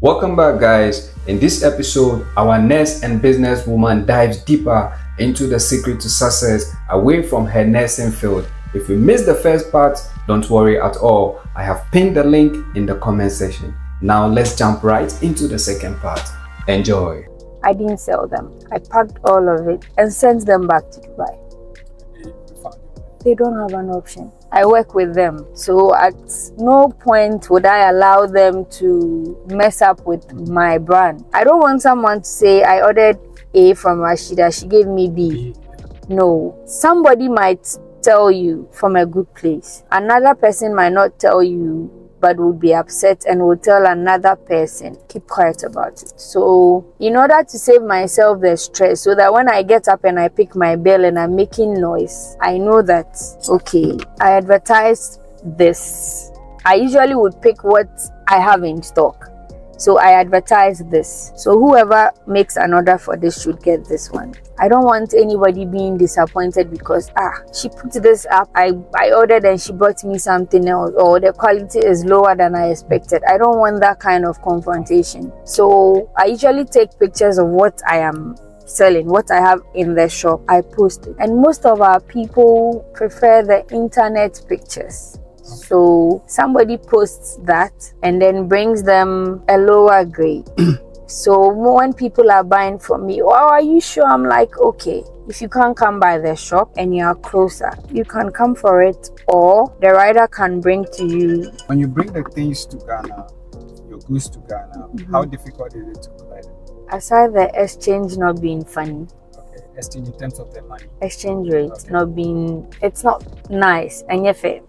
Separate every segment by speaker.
Speaker 1: Welcome back, guys. In this episode, our nurse and businesswoman dives deeper into the secret to success away from her nursing field. If you missed the first part, don't worry at all. I have pinned the link in the comment section. Now let's jump right into the second part. Enjoy.
Speaker 2: I didn't sell them. I packed all of it and sent them back to Dubai. They don't have an option. I work with them, so at no point would I allow them to mess up with my brand. I don't want someone to say I ordered A from Rashida, she gave me B. No, somebody might tell you from a good place. Another person might not tell you, but will be upset and will tell another person. Keep quiet about it. So in order to save myself the stress, so that when I get up and I pick my bell and I'm making noise, I know that, okay, I advertised this. I usually would pick what I have in stock. So I advertise this. So whoever makes an order for this should get this one. I don't want anybody being disappointed because she put this up, I ordered and she brought me something else, or the quality is lower than I expected. I don't want that kind of confrontation. So I usually take pictures of what I am selling, what I have in the shop. I post it, and most of our people prefer the internet pictures. So somebody posts that and then brings them a lower grade. So when people are buying from me, oh, are you sure? I'm like, okay, if you can't come by the shop and you are closer, you can come for it, or the rider can bring to you.
Speaker 3: When you bring the things to Ghana, your goods to Ghana, how difficult is it to provide them?
Speaker 2: Aside the exchange not being funny.
Speaker 3: Okay, exchange in terms of the money.
Speaker 2: Exchange rate not being, it's not nice and yet fair.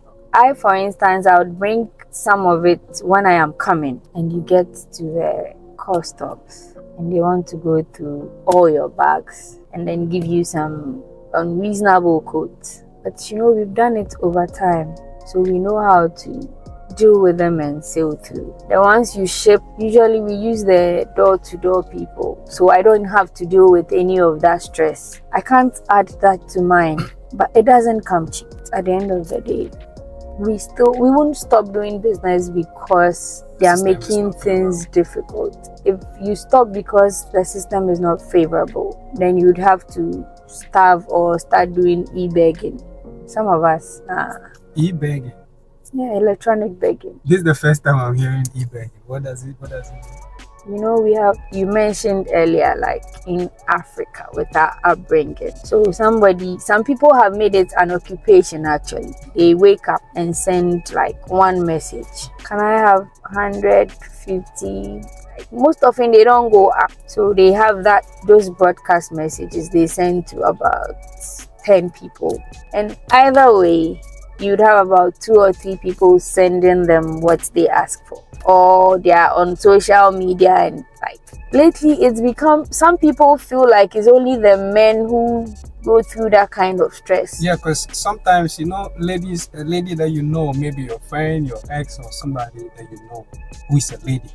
Speaker 2: For instance, I would bring some of it when I am coming, and you get to the customs and they want to go through all your bags and then give you some unreasonable quotes. But you know, we've done it over time, so we know how to deal with them and sail through. The ones you ship, usually we use the door-to-door people, so I don't have to deal with any of that stress. I can't add that to mine, but it doesn't come cheap at the end of the day. We won't stop doing business because they are making things difficult. If you stop because the system is not favorable, then you'd have to starve or start doing e-begging. Some of us
Speaker 3: E-begging?
Speaker 2: Yeah, electronic begging.
Speaker 3: This is the first time I'm hearing e-begging. What does it mean?
Speaker 2: You know, you mentioned earlier, like in Africa with our upbringing. So some people have made it an occupation actually. They wake up and send like one message. Can I have 150? Most often they don't go up. So they have those broadcast messages they send to about 10 people. And either way, you'd have about 2 or 3 people sending them what they ask for, or they are on social media. And like lately it's become, some people feel like it's only the men who go through that kind of stress.
Speaker 3: Yeah, because sometimes, you know, a lady that you know, maybe your friend, your ex, or somebody that you know who is a lady,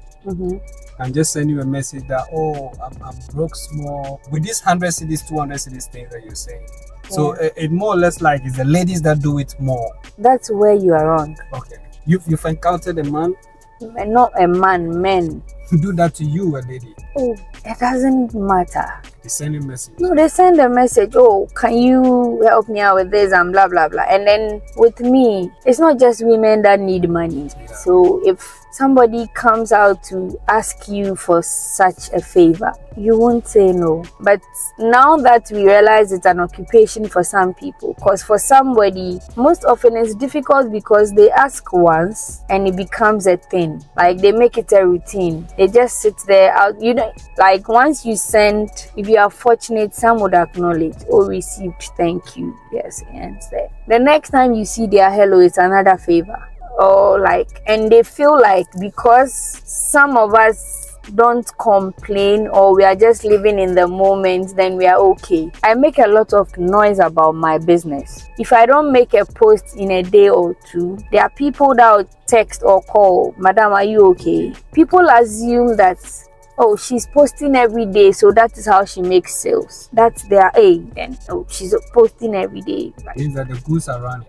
Speaker 3: and just send you a message that, oh, I'm broke small with these 100 cedis, 200 cedis things that you're saying. So it more or less like it's the ladies that do it more.
Speaker 2: That's where you are wrong.
Speaker 3: Okay. You've encountered a man?
Speaker 2: Not a man, men.
Speaker 3: Do that to you, a lady?
Speaker 2: Oh, it doesn't matter.
Speaker 3: They send you a message?
Speaker 2: No, they send a message. Oh, can you help me out with this and blah, blah, blah. And then with me, it's not just women that need money. Yeah. So if somebody comes out to ask you for such a favor, you won't say no. But now that we realize it's an occupation for some people, because for somebody, most often it's difficult because they ask once and it becomes a thing. Like they make it a routine. They just sit there out, you know, like once you send, if you are fortunate, some would acknowledge, oh, received, thank you, yes, and there. The next time you see their hello, it's another favor. Or like, and they feel like because some of us don't complain or we are just living in the moment, then we are okay. I make a lot of noise about my business. If I don't make a post in a day or two, there are people that will text or call, Madam, are you okay? People assume that, oh, she's posting every day, so that is how she makes sales. That's their aim. Then, oh, she's posting every day.
Speaker 3: Means that the goods are running.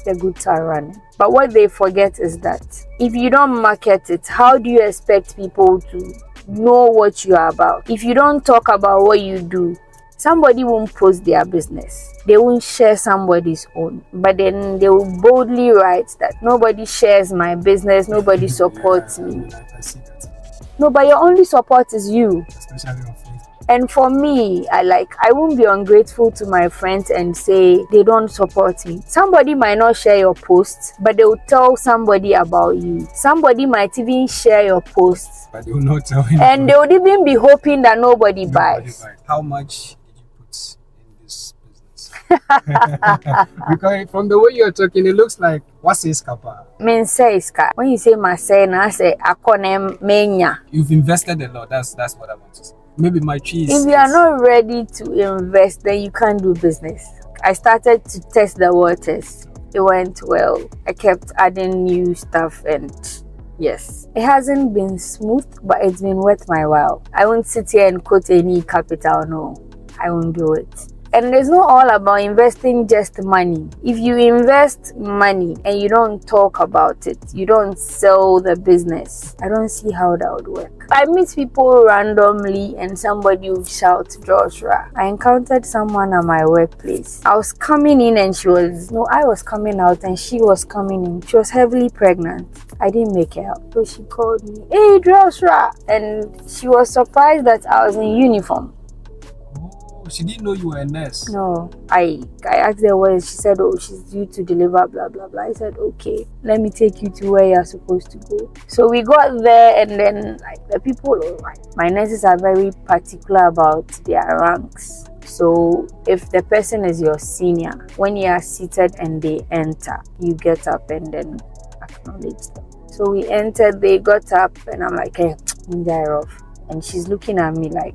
Speaker 2: the goods are running. But what they forget is that if you don't market it, how do you expect people to know what you are about? If you don't talk about what you do, somebody won't post their business. They won't share somebody's own. But then they will boldly write that nobody shares my business, nobody supports me.
Speaker 3: I see that.
Speaker 2: No, but your only support is you.
Speaker 3: Especially on Facebook.
Speaker 2: And for me, I won't be ungrateful to my friends and say they don't support me. Somebody might not share your posts, but they will tell somebody about you. Somebody might even share your posts,
Speaker 3: but they will not tell anybody.
Speaker 2: And they would even be hoping that nobody buys.
Speaker 3: How much did you put in this business? Because from the way you're talking, it looks like, what says Kappa?
Speaker 2: When you say Masena, I say Akonem Menya.
Speaker 3: You've invested a lot. That's what I want to say. Maybe my cheese.
Speaker 2: If you are not ready to invest, then you can't do business. I started to test the waters. It went well. I kept adding new stuff, and yes, it hasn't been smooth, but it's been worth my while. I won't sit here and quote any capital. No, I won't do it. And it's not all about investing just money. If you invest money and you don't talk about it, you don't sell the business, I don't see how that would work. I meet people randomly and somebody would shout, Joshua. I encountered someone at my workplace. I was coming in and I was coming out and she was coming in. She was heavily pregnant. I didn't make it out. So she called me, hey, Joshua. And she was surprised that I was in uniform.
Speaker 3: She didn't know you were a nurse.
Speaker 2: No, I asked her where. She said, oh, she's due to deliver, blah blah blah. I said, okay, let me take you to where you're supposed to go. So we got there, and then the people, my nurses are very particular about their ranks. So if the person is your senior, when you are seated and they enter, you get up and then acknowledge them. So we entered, they got up, and I'm like, hey, off. And she's looking at me like,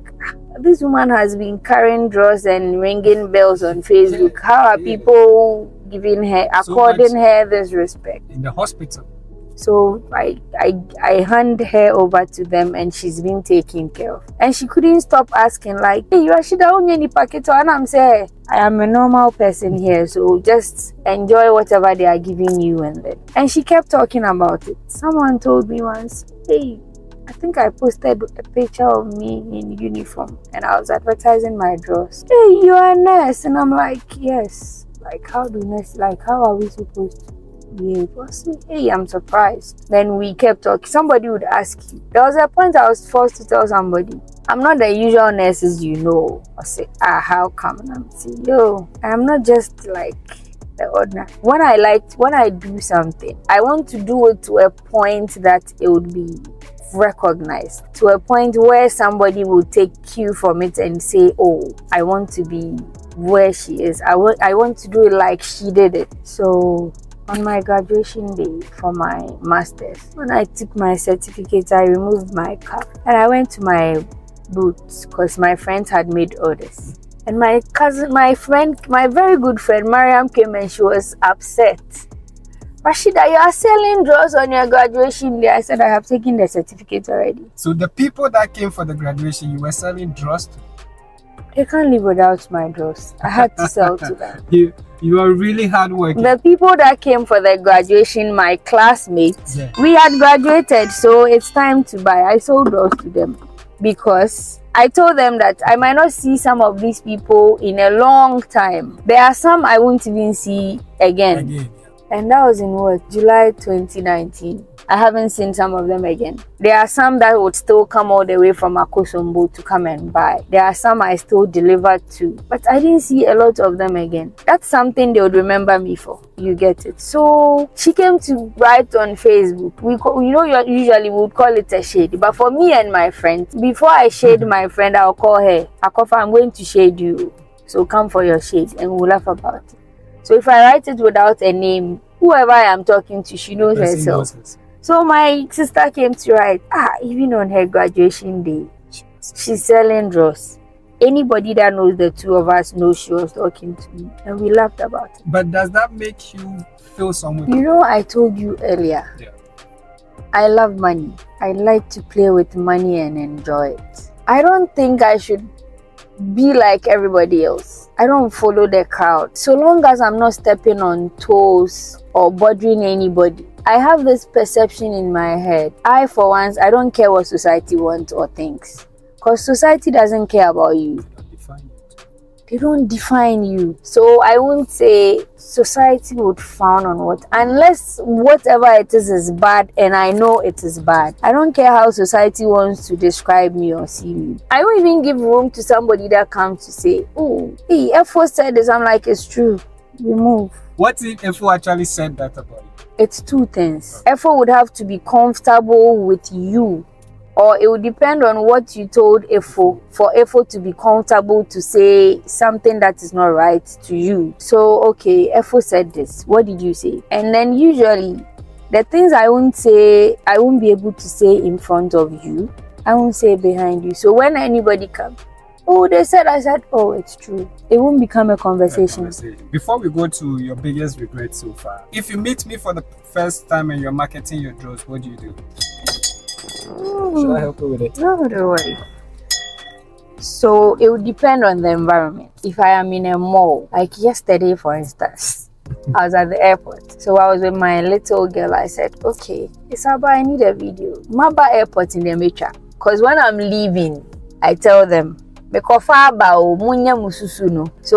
Speaker 2: this woman has been carrying drawers and ringing bells on Facebook. How are people giving her, according her this respect?
Speaker 3: In the hospital.
Speaker 2: So I hand her over to them, and she's been taken care of. And she couldn't stop asking, like, hey, you are Shida Onyeni Paketo? And I'm saying, I am a normal person here, so just enjoy whatever they are giving you. And she kept talking about it. Someone told me once, hey, I think I posted a picture of me in uniform and I was advertising my drawers. Hey, you are a nurse? And I'm like, yes. Like, how are we supposed to behave? I said, hey, I'm surprised. Then we kept talking. Somebody would ask you. There was a point I was forced to tell somebody, I'm not the usual nurses you know. I say, how come? And I'm saying, yo, I'm not just like the ordinary. When I do something, I want to do it to a point that it would be recognized, to a point where somebody will take cue from it and say, oh, I want to be where she is. I want to do it like she did it. So on my graduation day for my master's, when I took my certificate, I removed my cap and I went to my booth because my friends had made orders. And my very good friend Mariam came and she was upset. Rashida, you are selling drawers on your graduation day. I said, I have taken the certificate already.
Speaker 3: So the people that came for the graduation, you were selling drawers to?
Speaker 2: They can't live without my drawers. I had to sell to them.
Speaker 3: You are really hardworking.
Speaker 2: The people that came for the graduation, my classmates, we had graduated, so it's time to buy. I sold drawers to them because I told them that I might not see some of these people in a long time. There are some I won't even see again. And that was in what? July 2019. I haven't seen some of them again. There are some that would still come all the way from Akosombo to come and buy. There are some I still delivered to. But I didn't see a lot of them again. That's something they would remember me for. You get it. So she came to write on Facebook. Usually we would call it a shade. But for me and my friend, before I shade my friend, I'll call her. Akofa, I'm going to shade you. So come for your shade and we'll laugh about it. So if I write it without a name, whoever I am talking to, she knows herself. So my sister came to write, even on her graduation day, she's selling drawers. Anybody that knows the two of us knows she was talking to me. And we laughed about it.
Speaker 3: But does that make you feel somewhere?
Speaker 2: You know, I told you earlier, I love money. I like to play with money and enjoy it. I don't think I should be like everybody else. I don't follow the crowd. So long as I'm not stepping on toes or bothering anybody. I have this perception in my head. I, for once, I don't care what society wants or thinks. Because society doesn't care about you. They don't define you. So I won't say society would frown on what, unless whatever it is bad and I know it is bad. I don't care how society wants to describe me or see me. I don't even give room to somebody that comes to say, oh, hey, F4 said this. I'm like, it's true. We move.
Speaker 3: What if F4 actually said that about you?
Speaker 2: It's two things. F4 would have to be comfortable with you, or it would depend on what you told F4 for F4 to be comfortable to say something that is not right to you. So, okay, F4 said this. What did you say? And then usually, the things I won't say, I won't be able to say in front of you. I won't say behind you. So when anybody comes, oh, they said, I said, oh, it's true. It won't become a conversation.
Speaker 3: Before we go to your biggest regret so far, if you meet me for the first time and you're marketing your drones, what do you do? Should I help you with it?
Speaker 2: No, don't worry. So it would depend on the environment. If I am in a mall, like yesterday, for instance, I was at the airport. So I was with my little girl. I said, okay, Isaba, I need a video. Maba airport in the metro. Because when I'm leaving, I tell them, so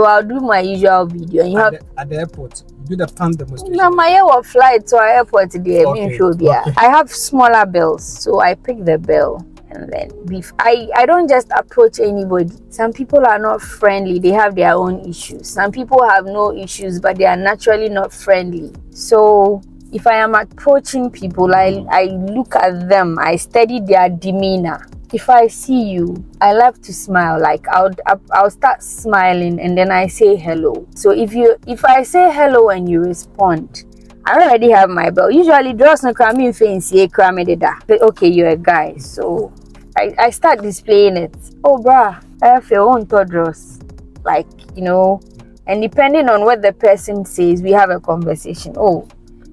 Speaker 2: I'll do my usual video. And you
Speaker 3: at the airport, you do the pan demonstration.
Speaker 2: No, my flight to our airport today.
Speaker 3: Okay.
Speaker 2: I have smaller bells, so I pick the bell and then beef. I don't just approach anybody. Some people are not friendly. They have their own issues. Some people have no issues, but they are naturally not friendly. So if I am approaching people, I look at them. I study their demeanor. If I see you, I love to smile. Like I'll start smiling and then I say hello. So if I say hello and you respond, I already have my bell. Usually draws no crime in fancy but okay, you're a guy. So I start displaying it. Oh bruh, I have your own draws. Like, you know, and depending on what the person says, we have a conversation. Oh,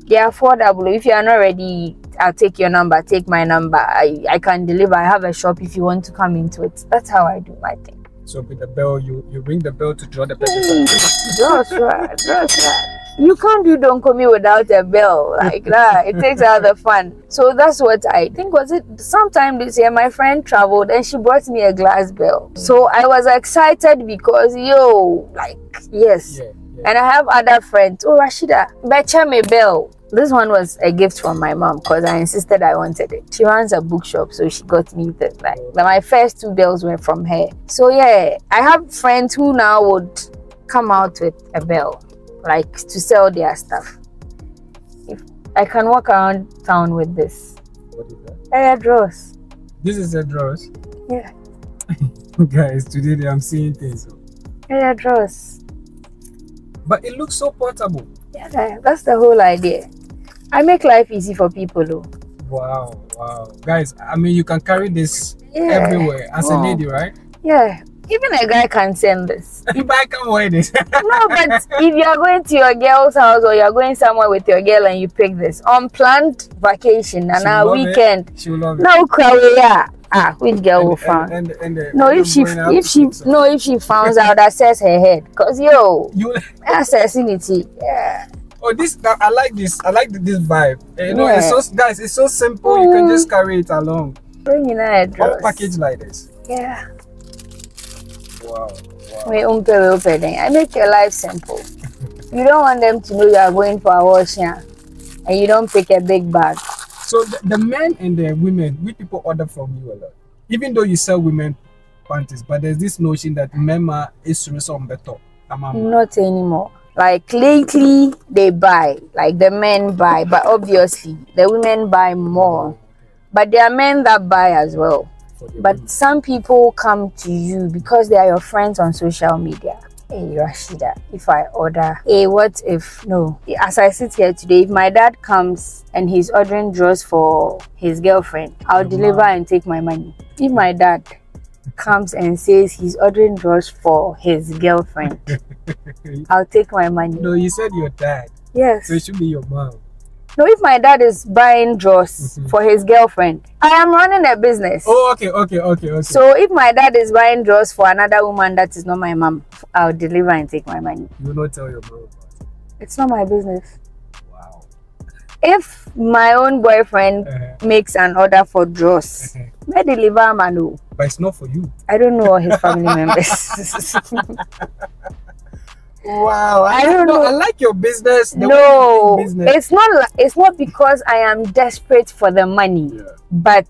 Speaker 2: they are affordable. If you are not ready, I'll take your number, take my number. I can deliver. I have a shop if you want to come into it. That's how I do my thing.
Speaker 3: So with the bell, you ring the bell to draw the person.
Speaker 2: That's right. You can't do Don't Call Me without a bell like that. It takes out the fun. So that's what I think. Was it sometime this year my friend traveled and she brought me a glass bell. So I was excited because yes. Yeah. And I have other friends. Oh, Rashida, betcha me bell. This one was a gift from my mom because I insisted I wanted it. She runs a bookshop, so she got me this. My first 2 bells were from her. So yeah, I have friends who now would come out with a bell, like to sell their stuff. If I can walk around town with this.
Speaker 3: What is that?
Speaker 2: Hair drawers.
Speaker 3: This is a drawers?
Speaker 2: Yeah.
Speaker 3: Guys, today I'm seeing things.
Speaker 2: Hair drawers.
Speaker 3: But it looks so portable.
Speaker 2: Yeah, that's the whole idea. I make life easy for people though.
Speaker 3: Wow. Guys, I mean, you can carry this everywhere as a lady, right?
Speaker 2: Yeah. Even a guy can send this.
Speaker 3: If I can wear this.
Speaker 2: No, but if you are going to your girl's house or you are going somewhere with your girl and you pick this, unplanned vacation and a weekend.
Speaker 3: She will love it.
Speaker 2: No, which girl will find? If she finds out, that says her head. Cause accessibility. Yeah.
Speaker 3: Oh, I like this. I like this vibe. It's so guys. It's so simple. You can just carry it along.
Speaker 2: Bring in a dress.
Speaker 3: One package like this.
Speaker 2: Yeah.
Speaker 3: Wow.
Speaker 2: I make your life simple. You don't want them to know you are going for a wash and you don't pick a big bag.
Speaker 3: So the men and the women, we people order from you a lot. Even though you sell women panties, but there's this notion that men is some better.
Speaker 2: Not anymore. Like lately they buy, like the men buy, but obviously the women buy more. But there are men that buy as well. But some people come to you because they are your friends on social media. Hey Rashida, if I order, what if, no, as I sit here today, if my dad comes and he's ordering drawers for his girlfriend, I'll deliver and take my money. If my dad comes and says he's ordering drawers for his girlfriend, I'll take my money.
Speaker 3: No, you said your dad.
Speaker 2: Yes.
Speaker 3: So it should be your mom.
Speaker 2: No, if my dad is buying drawers for his girlfriend, I am running a business.
Speaker 3: Oh, okay.
Speaker 2: So if my dad is buying drawers for another woman that is not my mom, I'll deliver and take my money.
Speaker 3: You will not tell your mom about it.
Speaker 2: It's not my business.
Speaker 3: Wow.
Speaker 2: If my own boyfriend makes an order for drawers, may deliver Manu.
Speaker 3: But it's not for you.
Speaker 2: I don't know all his family members.
Speaker 3: Wow,
Speaker 2: I don't know.
Speaker 3: I like your business.
Speaker 2: No, it's not because I am desperate for the money, but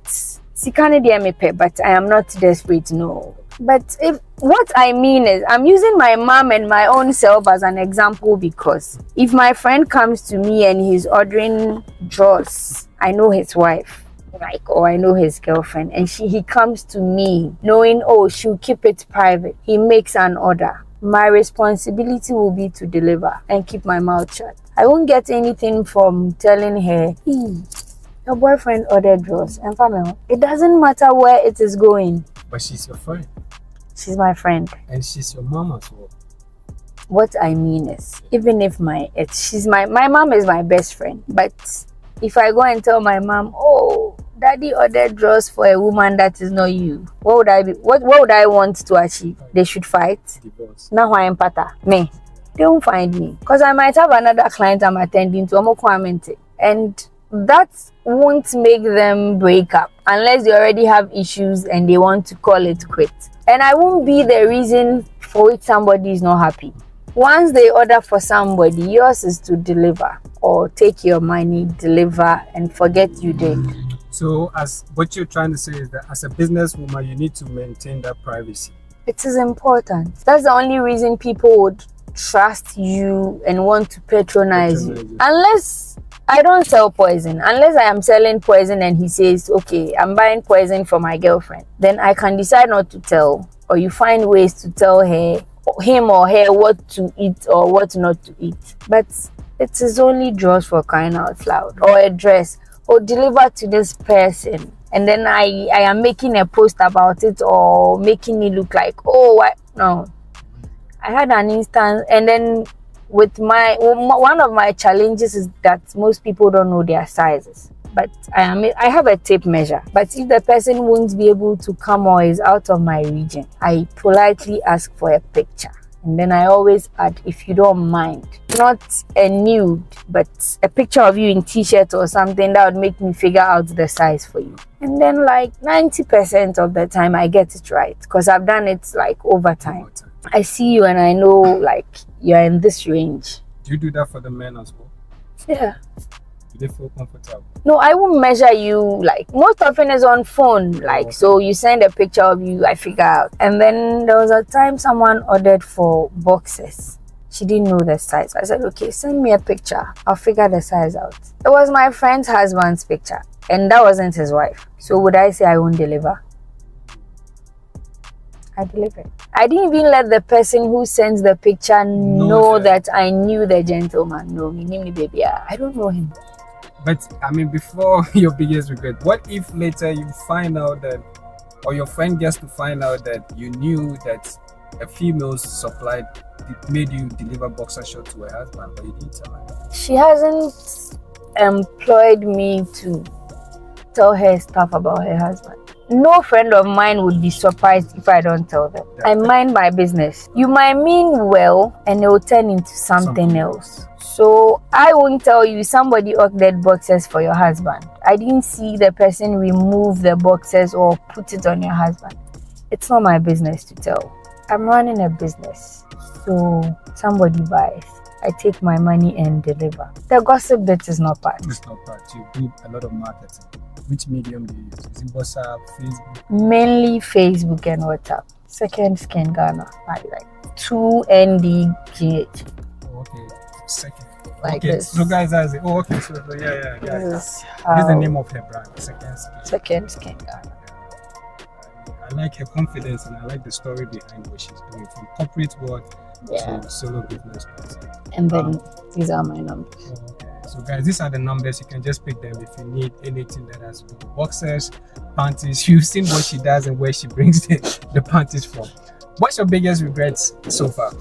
Speaker 2: but I am not desperate. No, but if what I mean is, I'm using my mom and my own self as an example, because if my friend comes to me and he's ordering drawers, I know his wife, or I know his girlfriend, and he comes to me knowing, oh, she'll keep it private. He makes an order. My responsibility will be to deliver and keep my mouth shut. I won't get anything from telling her, hey, your boyfriend ordered drawers. And family, it doesn't matter where it is going.
Speaker 3: But she's your friend.
Speaker 2: She's my friend.
Speaker 3: And she's your mom as well.
Speaker 2: What I mean is, even if my mom is my best friend, but if I go and tell my mom, oh, daddy ordered drawers for a woman that is not you, what would I want to achieve? They should fight.
Speaker 3: Divorce.
Speaker 2: Now I am pata. Me. They won't find me. Because I might have another client I'm attending to, and that won't make them break up unless they already have issues and they want to call it quits. And I won't be the reason for which somebody is not happy. Once they order for somebody, yours is to deliver or take your money, deliver, and forget you did.
Speaker 3: So, as what you're trying to say is that as a businesswoman, you need to maintain that privacy.
Speaker 2: It is important. That's the only reason people would trust you and want to patronize you. Unless I don't sell poison, unless I am selling poison and he says, okay, I'm buying poison for my girlfriend, then I can decide not to tell, or you find ways to tell him or her what to eat or what not to eat. But it is only drawers, for crying out loud, or a dress, or deliver to this person, and then I am making a post about it or making it look like, oh, what? No. I had an instance, and then with one of my challenges is that most people don't know their sizes. But I have a tape measure. But if the person won't be able to come or is out of my region, I politely ask for a picture. And then I always add, if you don't mind, not a nude, but a picture of you in t-shirt or something that would make me figure out the size for you. And then like 90% of the time I get it right, because I've done it like over time. I see you and I know like you're in this range.
Speaker 3: Do you do that for the men as well?
Speaker 2: Yeah.
Speaker 3: Do they feel comfortable?
Speaker 2: No, I won't measure you. Like most often is on phone. Like, so you send a picture of you, I figure out. And then there was a time someone ordered for boxes. She didn't know the size. I said, okay, send me a picture. I'll figure the size out. It was my friend's husband's picture, and that wasn't his wife. So would I say I won't deliver? I delivered. I didn't even let the person who sends the picture know that I knew the gentleman. No, he knew me, baby. I don't know him.
Speaker 3: But I mean, before your biggest regret, what if later you find out that, or your friend gets to find out that you knew that a female supplied, made you deliver boxer shorts to her husband, but you didn't tell her? She
Speaker 2: hasn't employed me to tell her stuff about her husband. No friend of mine would be surprised if I don't tell them. I mind my business. You might mean well and it will turn into something else. So I won't tell you somebody ordered boxes for your husband. I didn't see the person remove the boxes or put it on your husband. It's not my business to tell. I'm running a business. So somebody buys. I take my money and deliver. The gossip bit is not part.
Speaker 3: It's not part. You do a lot of marketing. Which medium do you use? Is it WhatsApp, Facebook?
Speaker 2: Mainly Facebook and WhatsApp. Second skin Ghana. Like 2NDGH.
Speaker 3: Oh, okay. Second.
Speaker 2: Like
Speaker 3: okay.
Speaker 2: this.
Speaker 3: So guys, I say, oh, okay. So yeah.
Speaker 2: This is
Speaker 3: the name of her brand. Second Skin.
Speaker 2: Second Skin Ghana.
Speaker 3: I like her confidence and I like the story behind what she's doing, from corporate world to solo business person.
Speaker 2: And then these are my numbers.
Speaker 3: Oh, okay. So guys, these are the numbers. You can just pick them if you need anything that has to do with boxers, panties. You've seen what she does and where she brings the panties from. What's your biggest regrets so far?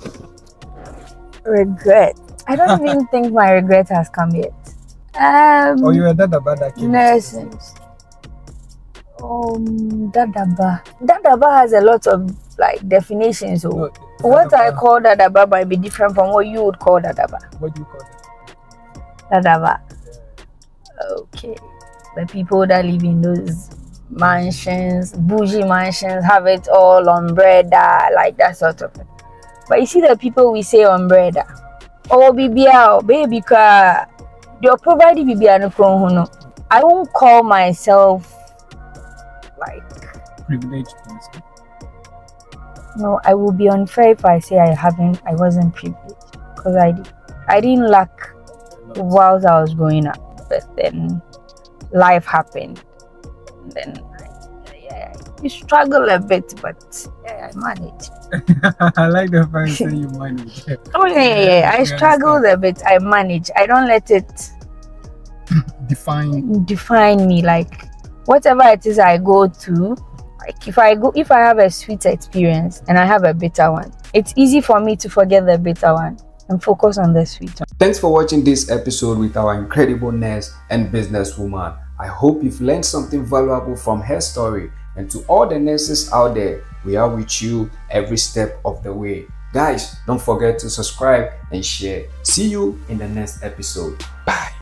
Speaker 2: Regret? I don't even think my regret has come yet.
Speaker 3: Or you were Dadaba that came?
Speaker 2: Nursing. Dadaba has a lot of like definitions. So
Speaker 3: No,
Speaker 2: what
Speaker 3: Dadaba.
Speaker 2: I call Dadaba might be different from what you would call Dadaba.
Speaker 3: What do you call it?
Speaker 2: Dadaba. Okay. The people that live in those mansions, bougie mansions, have it all umbrella, like that sort of thing. But you see the people we say umbrella. Oh, baby, you're providing no. I won't call myself like
Speaker 3: Privileged.
Speaker 2: no. I will be unfair if I say I wasn't privileged, because I didn't lack whilst I was growing up. But then life happened. Then you struggle a bit, but I managed.
Speaker 3: I like the fact that you manage.
Speaker 2: Oh yeah. I struggled a bit. I manage. I don't let it define me. Like whatever it is I go to, like if I have a sweet experience and I have a bitter one, it's easy for me to forget the bitter one and focus on the sweet one.
Speaker 1: Thanks for watching this episode with our incredible nurse and businesswoman. I hope you've learned something valuable from her story. And to all the nurses out there, we are with you every step of the way. Guys, don't forget to subscribe and share. See you in the next episode. Bye.